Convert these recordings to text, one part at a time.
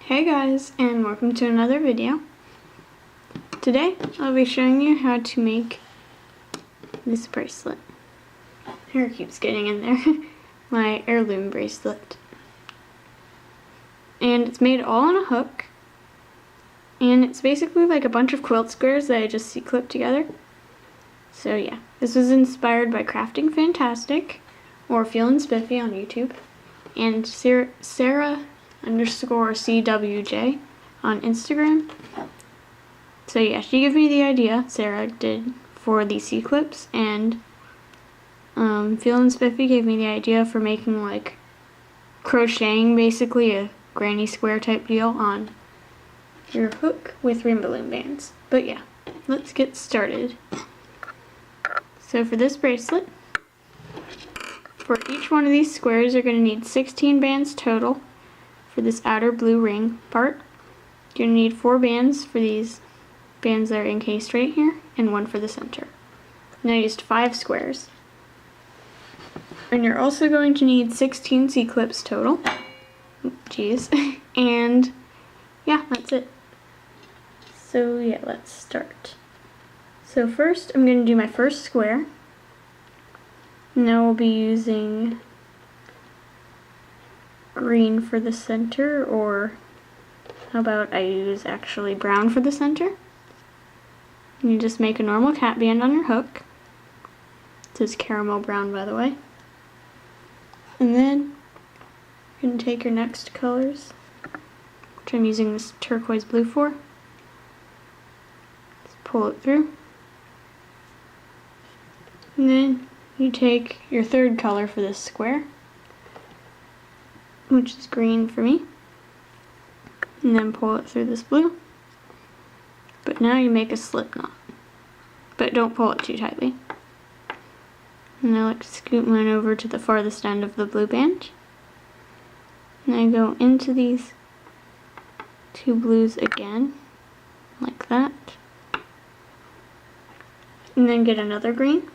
Hey guys, and welcome to another video. Today I'll be showing you how to make this bracelet. Hair keeps getting in there. My heirloom bracelet. And it's made all on a hook. And it's basically like a bunch of quilt squares that I just C-clipped together. So yeah, this was inspired by Crafting Fantastic or Feelin' Spiffy on YouTube. And Sarah_CWJ on Instagram. So yeah, she gave me the idea, Sarah did, for the C-clips, and Feelin' Spiffy gave me the idea for making like crocheting basically a granny square type deal on your hook with rainbow loom bands. But yeah, let's get started. So for this bracelet, for each one of these squares you're going to need 16 bands total for this outer blue ring part. You're going to need 4 bands for these bands that are encased right here, and 1 for the center. And I used 5 squares. And you're also going to need 16 C-clips total. Jeez. And yeah, that's it. So yeah, let's start. So first I'm going to do my first square. And now we'll be using green for the center, or how about I use actually brown for the center. You just make a normal cat band on your hook. This is caramel brown, by the way. And then you're going to take your next colors, which I'm using this turquoise blue for. Just pull it through. And then you take your third color for this square, which is green for me, and then pull it through this blue. But now you make a slip knot, but don't pull it too tightly. And I like to scoot mine over to the farthest end of the blue band, and I go into these 2 blues again, like that, and then get another green.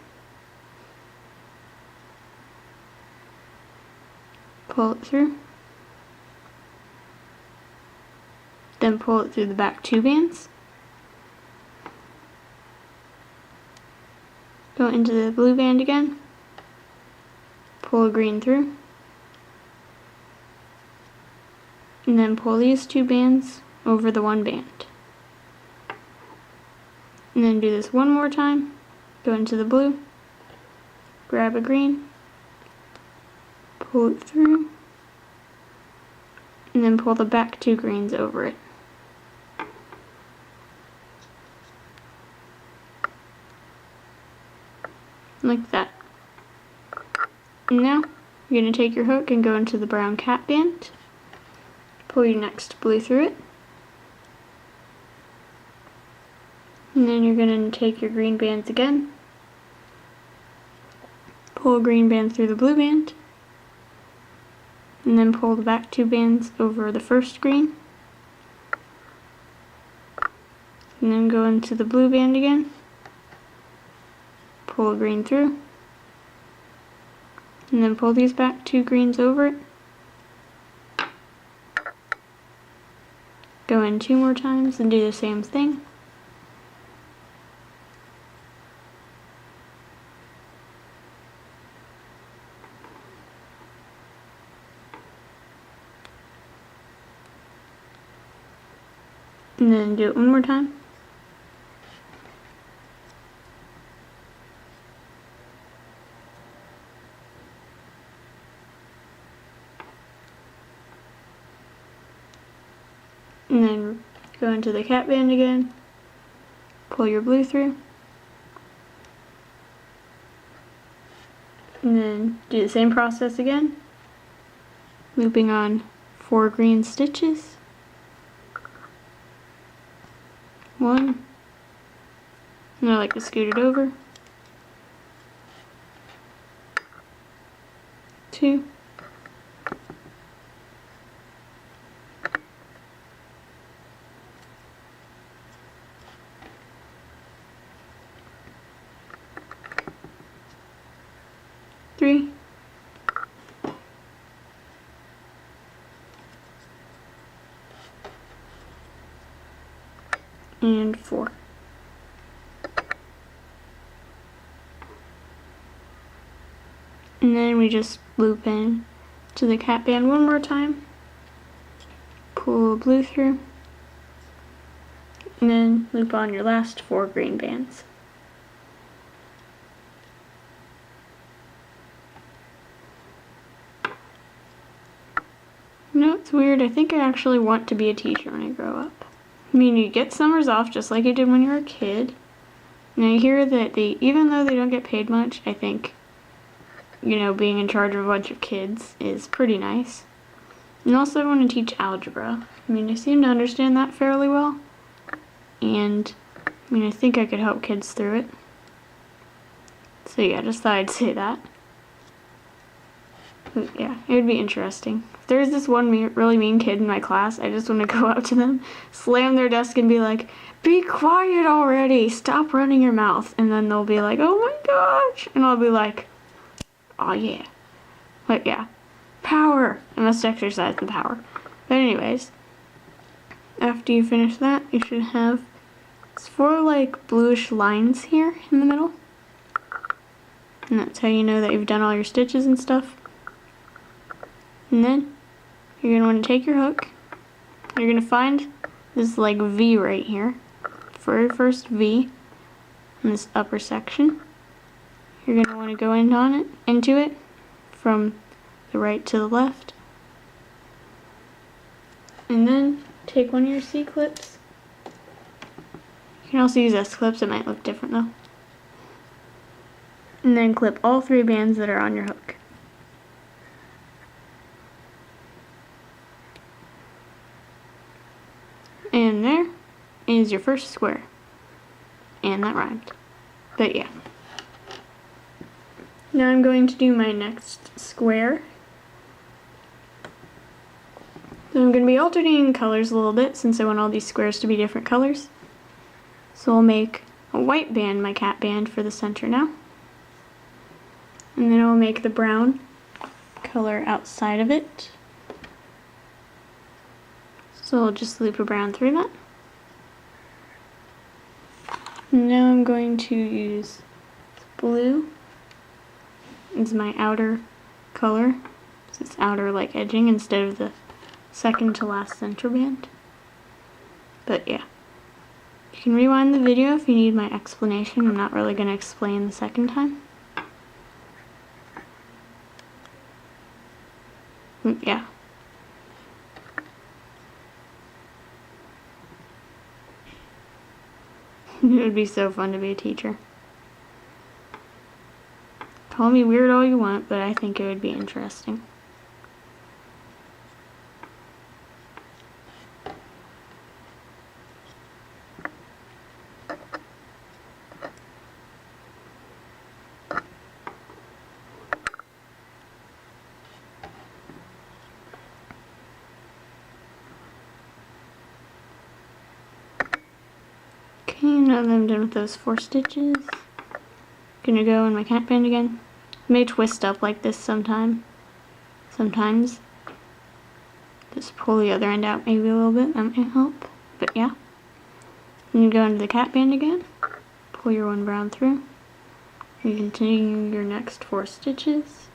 Pull it through, then pull it through the back 2 bands, go into the blue band again, pull a green through, and then pull these 2 bands over the 1 band. And then do this one more time, go into the blue, grab a green, pull it through, and then pull the back 2 greens over it. Like that. And now you're going to take your hook and go into the brown cat band, pull your next blue through it, and then you're going to take your green bands again, pull a green band through the blue band, and then pull the back 2 bands over the first green, and then go into the blue band again, pull a green through, and then pull these back 2 greens over it, go in 2 more times and do the same thing. And then do it one more time. And then go into the cat band again, pull your blue through, and then do the same process again, looping on 4 green stitches. 1, and I like to scoot it over, 2, 3, 4, and 4. And then we just loop in to the cap band one more time, pull blue through, and then loop on your last 4 green bands. You know, it's weird, I think I actually want to be a teacher when I grow up. I mean, you get summers off just like you did when you were a kid. And I hear that even though they don't get paid much, I think, you know, being in charge of a bunch of kids is pretty nice. And also I want to teach algebra. I mean, I seem to understand that fairly well. And, I mean, I think I could help kids through it. So yeah, just thought I'd say that. But yeah, it would be interesting. If there's this one really mean kid in my class, I just want to go up to them, slam their desk and be like, "Be quiet already, stop running your mouth." And then they'll be like, "Oh my gosh." And I'll be like, "Oh yeah." But yeah, power. I must exercise the power. But anyways, after you finish that, you should have 4 like bluish lines here in the middle. And that's how you know that you've done all your stitches and stuff. And then you're going to want to take your hook. You're going to find this like V right here. Very first V in this upper section. You're going to want to go into it from the right to the left. And then take one of your C clips. You can also use S clips, it might look different though. And then clip all 3 bands that are on your hook. And there is your first square. And that rhymed. But yeah. Now I'm going to do my next square. So I'm going to be alternating colors a little bit since I want all these squares to be different colors. So I'll make a white band, my cap band, for the center now. And then I'll make the brown color outside of it. So I'll just loop a brown through that. Now I'm going to use blue as my outer color. So it's outer like edging instead of the second to last center band. But yeah. You can rewind the video if you need my explanation. I'm not really going to explain the second time. Yeah. It would be so fun to be a teacher. Call me weird all you want, but I think it would be interesting. Okay, now that I'm done with those 4 stitches, gonna go in my cap band again. It may twist up like this sometimes. Just pull the other end out maybe a little bit, that might help. But yeah. Then you go into the cap band again, pull your 1 brown through, and continue your next 4 stitches.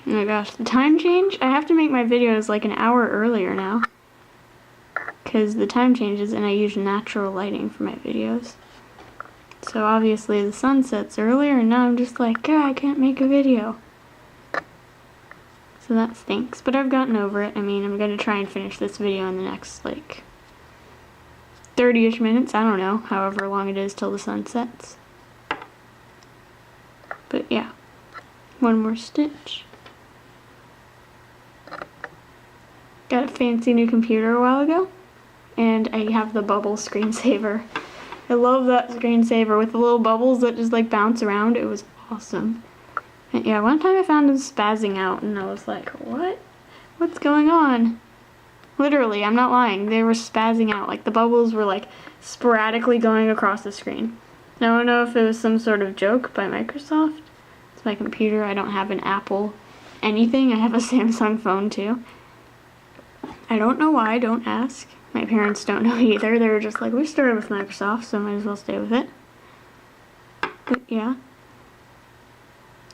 Oh my gosh, the time change? I have to make my videos like an hour earlier now, because the time changes and I use natural lighting for my videos. So obviously the sun sets earlier and now I'm just like, God, I can't make a video. So that stinks, but I've gotten over it. I mean, I'm going to try and finish this video in the next like 30-ish minutes. I don't know, however long it is till the sun sets. But yeah, 1 more stitch. Got a fancy new computer a while ago, and I have the bubble screensaver. I love that screensaver with the little bubbles that just like bounce around. It was awesome. And yeah, one time I found them spazzing out and I was like, what? What's going on? Literally, I'm not lying. They were spazzing out. Like the bubbles were like sporadically going across the screen. I don't know if it was some sort of joke by Microsoft. It's my computer. I don't have an Apple anything. I have a Samsung phone too. I don't know why, don't ask. My parents don't know either. They were just like, we started with Microsoft, so might as well stay with it. But yeah.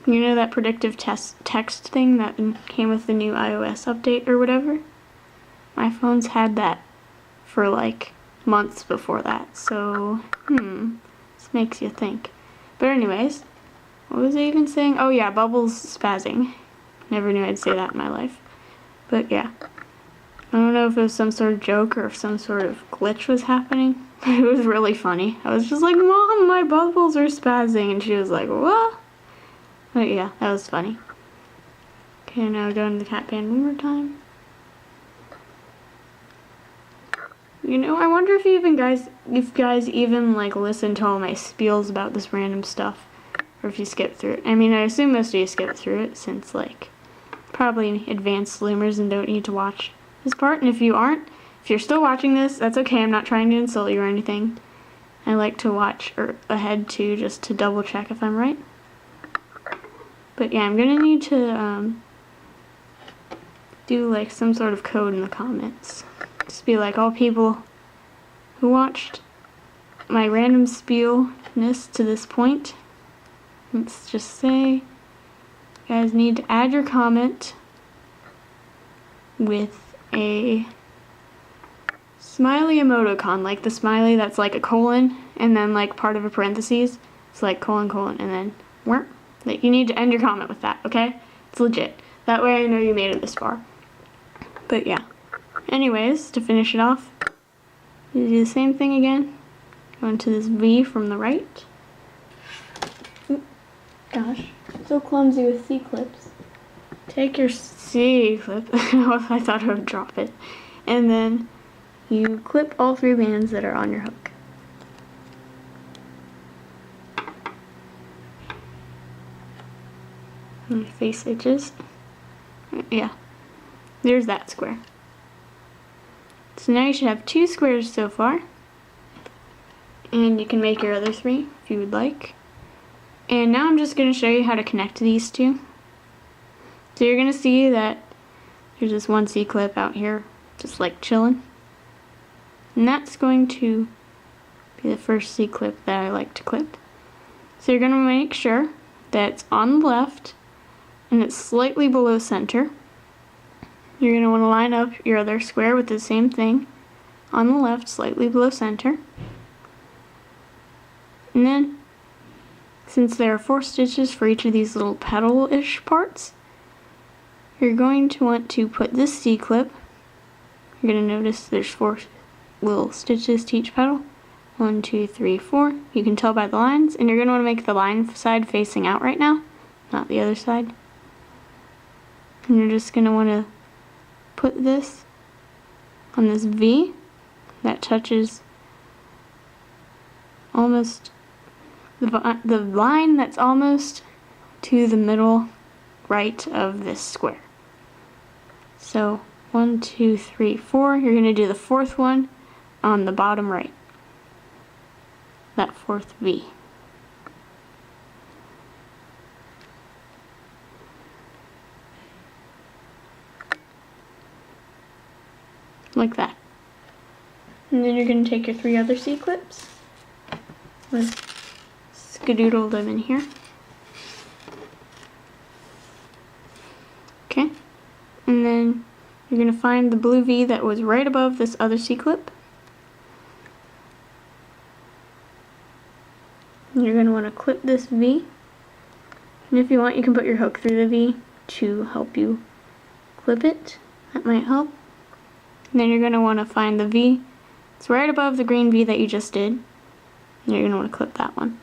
You know that predictive text thing that came with the new iOS update or whatever? My phone's had that for like months before that, so, this makes you think. But anyways, what was I even saying? Oh yeah, Bubbles spazzing. Never knew I'd say that in my life. But yeah. I don't know if it was some sort of joke or if some sort of glitch was happening. It was really funny. I was just like, Mom, my Bubbles are spazzing. And she was like, what? But yeah, that was funny. Okay, now go into the cat band one more time. You know, I wonder if if guys even like listen to all my spiels about this random stuff, or if you skip through it. I mean, I assume most of you skip through it since like probably advanced loomers and don't need to watch this part. And if you're still watching this, that's okay. I'm not trying to insult you or anything. I like to watch ahead too, just to double check if I'm right. But yeah, I'm gonna need to do like some sort of code in the comments. Just be like, all people who watched my random spielness to this point, let's just say, you guys need to add your comment with a smiley emoticon, like the smiley that's like a colon and then like part of a parentheses. It's like colon, and then where? Like you need to end your comment with that, okay? It's legit. That way I know you made it this far. But yeah. Anyways, to finish it off, you do the same thing again. Go into this V from the right. Oop, gosh, so clumsy with C-clips. Take your C-clip. I thought I would drop it. And then you clip all 3 bands that are on your hook. And face edges. Yeah, there's that square. So now you should have 2 squares so far. And you can make your other 3 if you would like. And now I'm just going to show you how to connect these 2. So you're going to see that there's this one C-clip out here, just like chilling. And that's going to be the first C-clip that I like to clip. So you're going to make sure that it's on the left and it's slightly below center. You're going to want to line up your other square with the same thing on the left, slightly below center. And then, since there are 4 stitches for each of these little petal-ish parts, you're going to want to put this C-clip. You're going to notice there's 4 little stitches to each petal. 1, 2, 3, 4. You can tell by the lines, and you're going to want to make the line side facing out right now, not the other side. And you're just going to want to put this on this V that touches almost the line that's almost to the middle right of this square. So 1, 2, 3, 4. You're going to do the 4th one on the bottom right. That 4th V. Like that. And then you're going to take your 3 other C-clips. Let's skadoodle them in here. Okay. And then you're going to find the blue V that was right above this other C-clip. You're going to want to clip this V. And if you want, you can put your hook through the V to help you clip it. That might help. And then you're going to want to find the V. It's right above the green V that you just did. And you're going to want to clip that one.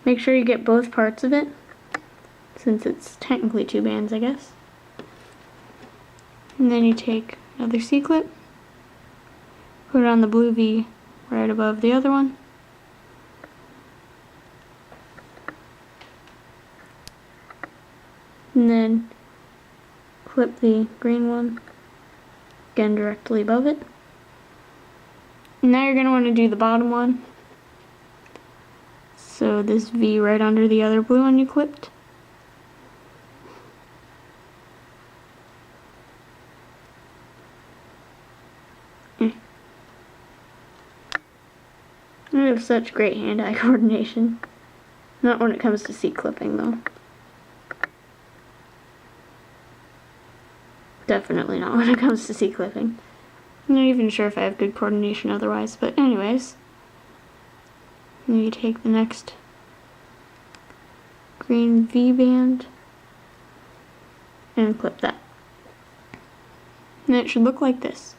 Make sure you get both parts of it, since it's technically 2 bands, I guess. And then you take another C-clip, put it on the blue V right above the other one. And then clip the green one again directly above it. And now you're going to want to do the bottom one. So this V right under the other blue one you clipped. I have such great hand-eye coordination. Not when it comes to seat clipping, though. Definitely not when it comes to seat clipping. I'm not even sure if I have good coordination otherwise, but anyways. Then you take the next green V-band and clip that. And it should look like this.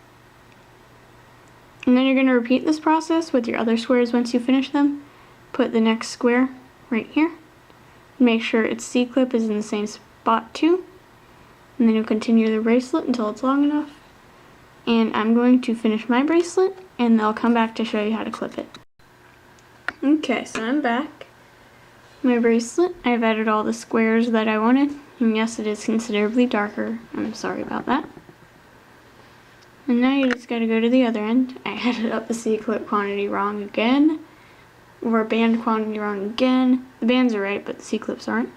And then you're going to repeat this process with your other squares once you finish them. Put the next square right here. Make sure its C-clip is in the same spot too. And then you'll continue the bracelet until it's long enough. And I'm going to finish my bracelet and I'll come back to show you how to clip it. Okay, so I'm back. My bracelet, I've added all the squares that I wanted. And yes, it is considerably darker. I'm sorry about that. And now you just gotta go to the other end. I added up the C-clip quantity wrong again. Or band quantity wrong again. The bands are right, but the C-clips aren't.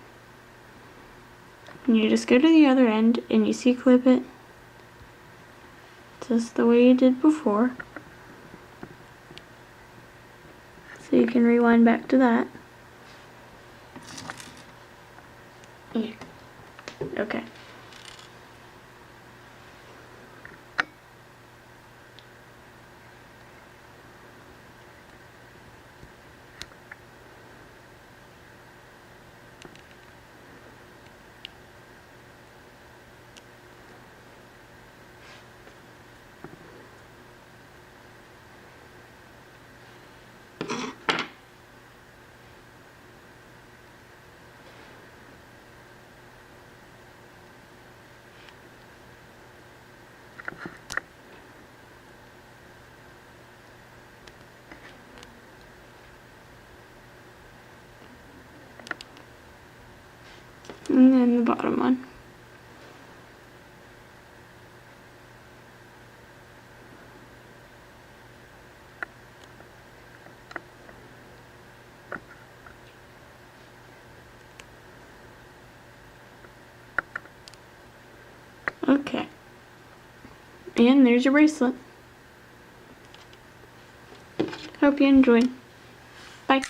And you just go to the other end and you C-clip it just the way you did before. So you can rewind back to that. Yeah. Okay. And then the bottom one. Okay. And there's your bracelet. Hope you enjoyed. Bye.